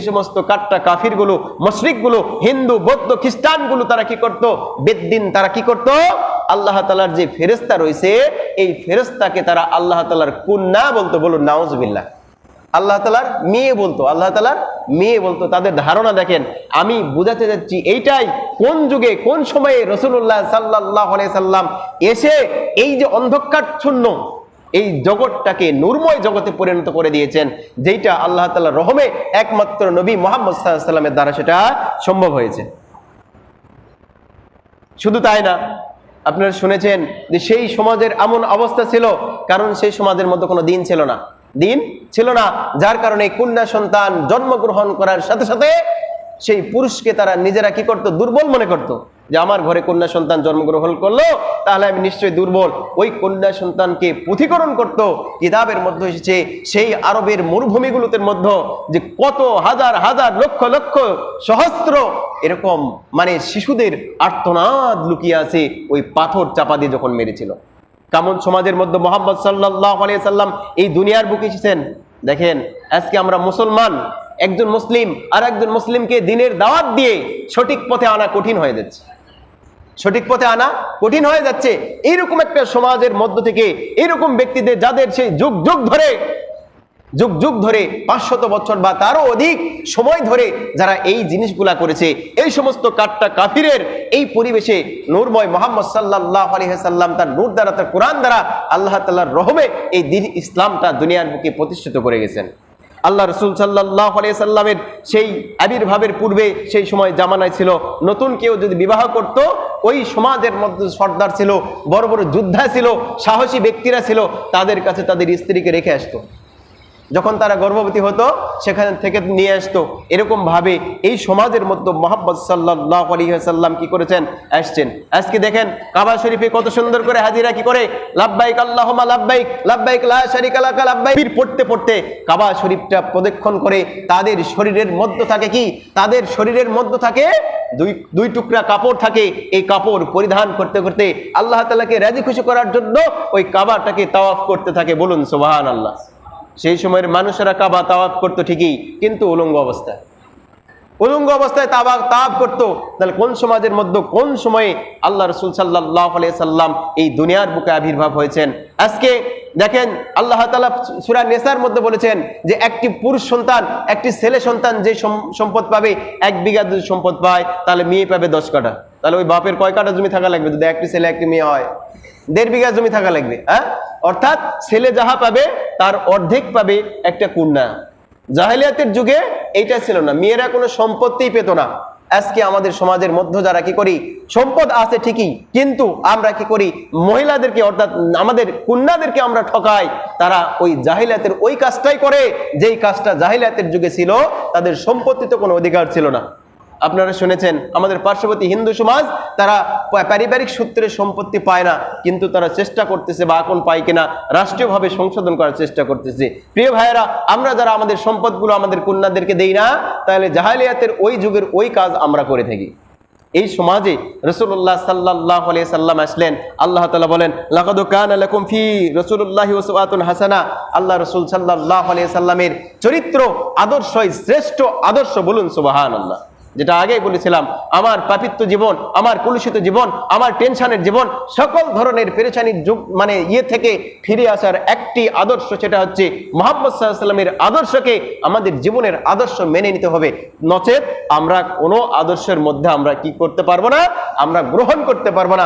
সমস্ত কাট্টা কাফিরগুলো, মুশরিকগুলো, হিন্দু, বৌদ্ধ, খ্রিস্টানগুলো তারা কি করত? বেদ্দিন তারা কি করত? আল্লাহ তাআলার যে ফেরেশতা রয়েছে এই ফেরেশতাকে তারা আল্লাহ তাআলার কন্যা বলতো। বলুন নাউজুবিল্লাহ। আল্লাহ তাআলার মেয়ে বলতো, আল্লাহ তাআলার মেয়ে বলতো। তাদের ধারণা দেখেন। আমি বুঝাতে যাচ্ছি এইটাই, কোন যুগে কোন সময়ে রাসূলুল্লাহ সাল্লাল্লাহু আলাইহি সাল্লাম এসে এই যে অন্ধকারচ্ছন্ন এই জগৎটাকে নূরময় জগতে পরিণত করে দিয়েছেন, যেটা আল্লাহ তাআলার রহমে একমাত্র নবী মুহাম্মদ সাল্লাল্লাহু আলাইহি সাল্লামের দ্বারা সেটা সম্ভব হয়েছে। শুধু তাই না, আপনারা শুনেছেন যে সেই সমাজের এমন অবস্থা ছিল, কারণ সেই সমাজের মধ্যে কোনো দিন ছিল না, দিন ছিল না, যার কারণে কন্যা সন্তান জন্মগ্রহণ করার সাথে সাথে সেই পুরুষকে তারা নিজেরা কি করত? দুর্বল মনে করত, যে আমার ঘরে কন্যা সন্তান জন্মগ্রহণ করলো তাহলে আমি নিশ্চয়ই দুর্বল। ওই কন্যা সন্তানকে পুঁথিকরণ করত। কিতাবের মধ্যে এসেছে সেই আরবের মরুভূমিগুলোতে মধ্যে যে কত হাজার হাজার লক্ষ লক্ষ সহস্র এরকম মানে শিশুদের আর্তনাদ লুকিয়ে আছে ওই পাথর চাপা দিয়ে যখন মেরেছিল। কেমন সমাজের মধ্যে মুহাম্মদ সাল্লাল্লাহু আলাইহি সাল্লাম এই দুনিয়ার বুকে এসেছেন। দেখেন আজকে আমরা মুসলমান, একজন মুসলিম আর একজন মুসলিমকে দিনের দাওয়াত দিয়ে সঠিক পথে আনা কঠিন হয়ে যাচ্ছে, সঠিক পথে আনা কঠিন হয়ে যাচ্ছে। এইরকম একটা সমাজের মধ্য থেকে এইরকম ব্যক্তিদের, যাদের সেই যুগ যুগ ধরে 500 বছর বা তারও অধিক সময় ধরে যারা এই জিনিসগুলা করেছে, এই সমস্ত কাট্টা কাফিরের এই পরিবেশে নূরময় মুহাম্মদ সাল্লাল্লাহু আলাইহি সাল্লাম তার নূর দ্বারা, তার কোরআন দ্বারা আল্লাহ তাআলার রহমে এই দ্বীন ইসলামটা দুনিয়ার বুকে প্রতিষ্ঠিত করে গেছেন। আল্লাহ রাসূল সাল্লাল্লাহু আলাইহি সাল্লামের সেই আবির্ভাবের পূর্বে সেই সময় জামানায় ছিল, নতুন কেউ যদি বিবাহ করত, ওই সমাজের মধ্যে সর্দার ছিল, বড় বড় যোদ্ধা ছিল, সাহসী ব্যক্তিরা ছিল, তাদের কাছে তাদের স্ত্রীকে রেখে আসতো। যখন তারা গর্ভবতী হতো সেখান থেকে নিয়ে আসতো। এরকম ভাবে এই সমাজের মধ্যে মুহাম্মদ সাল্লাল্লাহু আলাইহি ওয়াসাল্লাম কি করেছেন? আসছেন। আজকে দেখেন কাবা শরীফে কত সুন্দর করে হাজিরা কি করে, লাব্বাইক আল্লাহুম্মা লাব্বাইক, লাব্বাইক লা শারিকা লাকা লাব্বাইক পড়তে পড়তে কাবা শরীফটা প্রদক্ষিণ করে তাদের শরীরের মধ্যে থাকে কি? তাদের শরীরের মধ্যে থাকে দুই টুকরা কাপড় থাকে। এই কাপড় পরিধান করতে করতে আল্লাহ তাআলাকে রাজি খুশি করার জন্য ওই কাবাটাকে তাওয়াফ করতে থাকে। বলুন সুবহানাল্লাহ। সেই সময়ের মানুষেরা কাবা তাওয়াফ করতো ঠিকই, কিন্তু উলঙ্গ অবস্থায় তাওয়াফ করতো। তাহলে কোন সমাজের মধ্যে কোন সময়ে আল্লাহ রাসূল সাল্লাল্লাহু আলাইহি সাল্লাম এই দুনিয়ার বুকে আবির্ভাব হয়েছেন? আজকে দেখেন আল্লাহ তাআলা সূরা নিসার মধ্যে বলেছেন যে একটি পুরুষ সন্তান, একটি ছেলে সন্তান যে সম্পদ পাবে, 1 বিঘা যদি সম্পদ পায় তাহলে মেয়ে পাবে 10 কাঠা। তাহলে ওই বাপের কয় কাঠা জমি থাকা লাগবে? যদি একটি ছেলে একটি মেয়ে হয় 1.5 বিঘা জমি থাকা লাগবে। অর্থাৎ ছেলে যাহা পাবে তার অর্ধেক পাবে একটা কন্যা। জাহেলিয়াতের যুগে এইটা ছিল না, মেয়েরা কোনো সম্পত্তিই পেত না। আজকে আমাদের সমাজের মধ্যে যারা কি করি, সম্পদ আছে ঠিকই, কিন্তু আমরা কি করি, মহিলাদেরকে অর্থাৎ আমাদের কন্যাদেরকে আমরা ঠকাই। তারা ওই জাহেলিয়াতের ওই কাজটাই করে যেই কাজটা জাহেলিয়াতের যুগে ছিল, তাদের সম্পত্তিতে কোনো অধিকার ছিল না। আপনারা শুনেছেন আমাদের পার্শ্ববর্তী হিন্দু সমাজ, তারা পারিবারিক সূত্রে সম্পত্তি পায় না, কিন্তু তারা চেষ্টা করতেছে বা এখন পায় কিনা রাষ্ট্রীয়ভাবে সংশোধন করার চেষ্টা করতেছে। প্রিয় ভাইয়েরা, আমরা যারা আমাদের সম্পদগুলো আমাদের কন্যাদেরকে দেই না, তাহলে জাহেলিয়াতের ওই যুগের ওই কাজ আমরা করে থাকি। এই সমাজে রাসূলুল্লাহ সাল্লাল্লাহু আলাইহি সাল্লাম আসলেন। আল্লাহ তাআলা বলেন, লাকাদ কানা লাকুম ফি রাসূলিল্লাহি উসওয়াতুন হাসানাহ। আল্লাহ রাসূল সাল্লাল্লাহু আলাইহি সাল্লামের চরিত্র আদর্শই শ্রেষ্ঠ আদর্শ। বলুন সুবহানাল্লাহ। যেটা আগেই বলেছিলাম, আমার পাপিত্ব জীবন, আমার কলুষিত জীবন, আমার টেনশনের জীবন, সকল ধরনের পেরেশানির যুগ মানে থেকে ফিরে আসার একটি আদর্শ, সেটা হচ্ছে মুহাম্মদ সাল্লাল্লাহু আলাইহি সাল্লামের আদর্শকে আমাদের জীবনের আদর্শ মেনে নিতে হবে। নচেত আমরা কোনো আদর্শের মধ্যে আমরা কি করতে পারবো না, আমরা গ্রহণ করতে পারবো না।